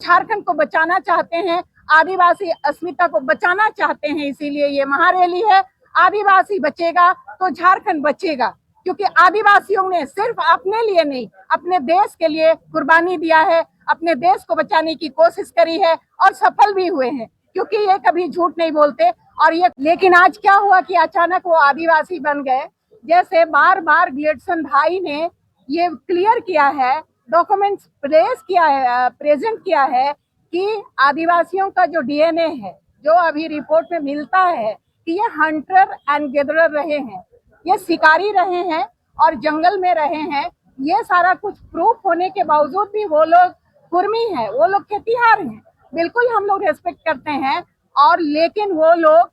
झारखंड को बचाना चाहते हैं, आदिवासी अस्मिता को बचाना चाहते हैं, इसीलिए ये महारैली है। आदिवासी बचेगा तो झारखंड बचेगा, क्योंकि आदिवासियों ने सिर्फ अपने लिए नहीं, अपने देश के लिए कुर्बानी दिया है, अपने देश को बचाने की कोशिश करी है और सफल भी हुए हैं, क्योंकि ये कभी झूठ नहीं बोलते। और ये लेकिन आज क्या हुआ कि अचानक वो आदिवासी बन गए। जैसे बार बार ग्लेडसन भाई ने ये क्लियर किया है, डॉक्यूमेंट्स प्रेजेंट किया है कि आदिवासियों का जो डीएनए है, जो अभी रिपोर्ट में मिलता है कि ये हंटर एंड गैदरर रहे हैं, ये शिकारी रहे हैं और जंगल में रहे हैं। ये सारा कुछ प्रूफ होने के बावजूद भी वो लोग कुर्मी हैं, वो लोग खेतिहार हैं, बिल्कुल हम लोग रेस्पेक्ट करते हैं। और लेकिन वो लोग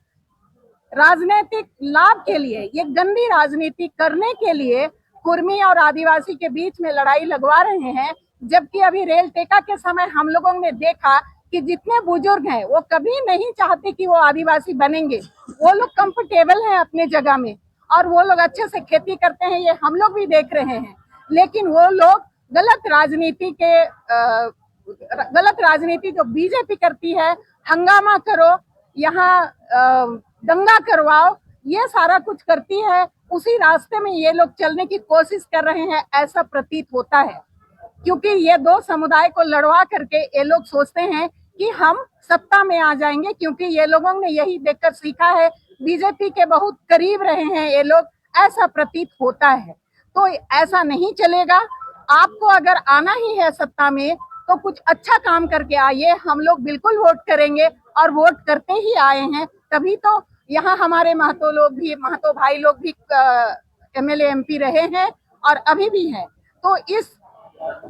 राजनीतिक लाभ के लिए, ये गंदी राजनीति करने के लिए कुर्मी और आदिवासी के बीच में लड़ाई लगवा रहे हैं। जबकि अभी रेल टेका के समय हम लोगों ने देखा कि जितने बुजुर्ग हैं वो कभी नहीं चाहते कि वो आदिवासी बनेंगे। वो लोग कंफर्टेबल हैं अपने जगह में और वो लोग अच्छे से खेती करते हैं, ये हम लोग भी देख रहे हैं। लेकिन वो लोग गलत राजनीति जो बीजेपी करती है, हंगामा करो, यहाँ दंगा करवाओ, ये सारा कुछ करती है, उसी रास्ते में ये लोग चलने की कोशिश कर रहे हैं, ऐसा प्रतीत होता है। क्योंकि ये दो समुदाय को लड़वा करके ये लोग सोचते हैं कि हम सत्ता में आ जाएंगे, क्योंकि ये लोगों ने यही देखकर सीखा है, बीजेपी के बहुत करीब रहे हैं ये लोग, ऐसा प्रतीत होता है। तो ऐसा नहीं चलेगा। आपको अगर आना ही है सत्ता में तो कुछ अच्छा काम करके आइए, हम लोग बिल्कुल वोट करेंगे और वोट करते ही आए हैं। तभी तो यहाँ हमारे महतो भाई लोग भी एमएलए एमपी रहे हैं और अभी भी हैं। तो इस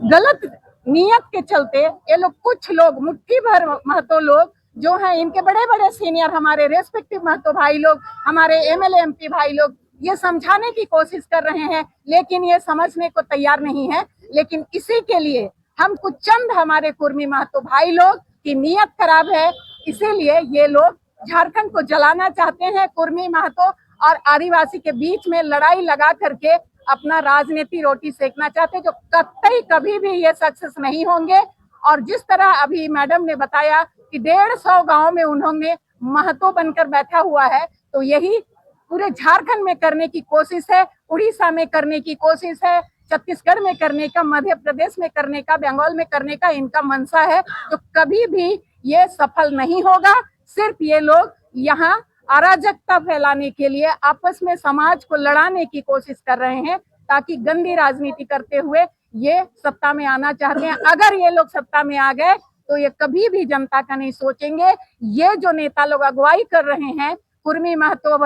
गलत नियत के चलते ये लोग, कुछ लोग, मुट्ठी भर महतो लोग जो हैं, इनके बड़े बड़े सीनियर, हमारे रेस्पेक्टिव महतो भाई लोग, हमारे एमएलए एमपी भाई लोग ये समझाने की कोशिश कर रहे हैं, लेकिन ये समझने को तैयार नहीं है। लेकिन इसी के लिए हम कुछ चंद हमारे कुर्मी महतो भाई लोग की नीयत खराब है, इसीलिए ये लोग झारखंड को जलाना चाहते हैं। कुर्मी महतो और आदिवासी के बीच में लड़ाई लगा करके अपना राजनीति रोटी सेकना चाहते हैं, जो कतई कभी भी ये सक्सेस नहीं होंगे। और जिस तरह अभी मैडम ने बताया कि 150 गांव में उन्होंने महतो बनकर बैठा हुआ है, तो यही पूरे झारखंड में करने की कोशिश है, उड़ीसा में करने की कोशिश है, छत्तीसगढ़ में करने का, मध्य प्रदेश में करने का, बंगाल में करने का इनका मंशा है। तो कभी भी ये सफल नहीं होगा। सिर्फ ये लोग यहाँ अराजकता फैलाने के लिए आपस में समाज को लड़ाने की कोशिश कर रहे हैं, ताकि गंदी राजनीति करते हुए ये सत्ता में आना चाहते हैं। अगर ये लोग सत्ता में आ गए तो ये कभी भी जनता का नहीं सोचेंगे। ये जो नेता लोग अगुवाई कर रहे हैं कुर्मी महतो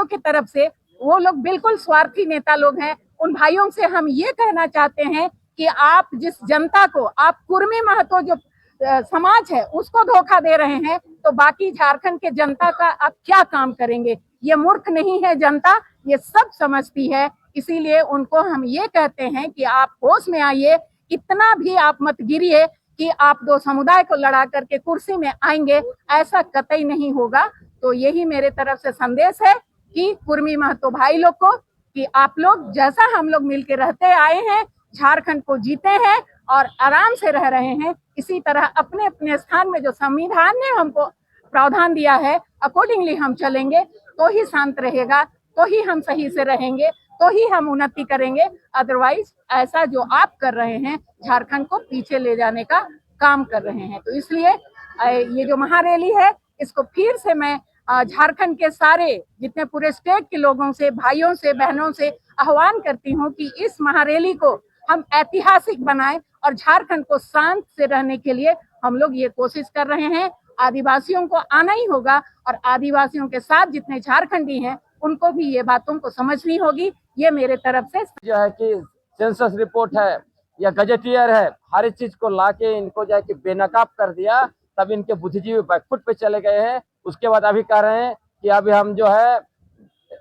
की तरफ से, वो लोग बिल्कुल स्वार्थी नेता लोग हैं। उन भाइयों से हम ये कहना चाहते हैं कि आप जिस जनता को, आप कुर्मी महतो जो समाज है उसको धोखा दे रहे हैं, तो बाकी झारखंड के जनता का आप क्या काम करेंगे। ये मूर्ख नहीं है जनता, ये सब समझती है। इसीलिए उनको हम ये कहते हैं कि आप होश में आइए, इतना भी आप मत गिरिए कि आप दो समुदाय को लड़ा करके कुर्सी में आएंगे, ऐसा कतई नहीं होगा। तो यही मेरे तरफ से संदेश है कि कुर्मी महतो भाई लोग को, कि आप लोग जैसा हम लोग मिलकर रहते आए हैं, झारखंड को जीते हैं और आराम से रह रहे हैं, इसी तरह अपने अपने स्थान में जो संविधान ने हमको प्रावधान दिया है, अकॉर्डिंगली हम चलेंगे तो ही शांत रहेगा, तो ही हम सही से रहेंगे, तो ही हम उन्नति करेंगे। अदरवाइज ऐसा जो आप कर रहे हैं, झारखंड को पीछे ले जाने का काम कर रहे हैं। तो इसलिए ये जो महारैली है, इसको फिर से मैं झारखंड के सारे जितने पूरे स्टेट के लोगों से, भाइयों से, बहनों से आह्वान करती हूँ कि इस महारैली को हम ऐतिहासिक बनाएं और झारखंड को शांत से रहने के लिए हम लोग ये कोशिश कर रहे हैं। आदिवासियों को आना ही होगा और आदिवासियों के साथ जितने झारखंडी हैं उनको भी ये बातों को समझनी होगी। ये मेरे तरफ से जो है कि सेंसस रिपोर्ट है या गजेटियर है, हर एक चीज को लाके इनको जो है कि बेनकाब कर दिया, तब इनके बुद्धिजीवी बैकफुट पे चले गए हैं। उसके बाद अभी कह रहे हैं कि अभी हम जो है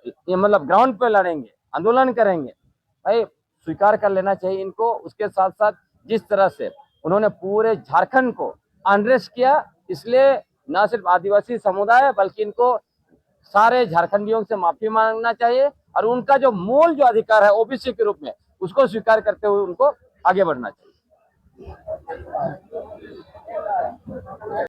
ये मतलब ग्राउंड पे लड़ेंगे, आंदोलन करेंगे। भाई स्वीकार कर लेना चाहिए इनको। उसके साथ साथ जिस तरह से उन्होंने पूरे झारखंड को अनरेस्ट किया, इसलिए न सिर्फ आदिवासी समुदाय बल्कि इनको सारे झारखंडियों से माफी मांगना चाहिए और उनका जो मूल जो अधिकार है ओबीसी के रूप में, उसको स्वीकार करते हुए उनको आगे बढ़ना चाहिए।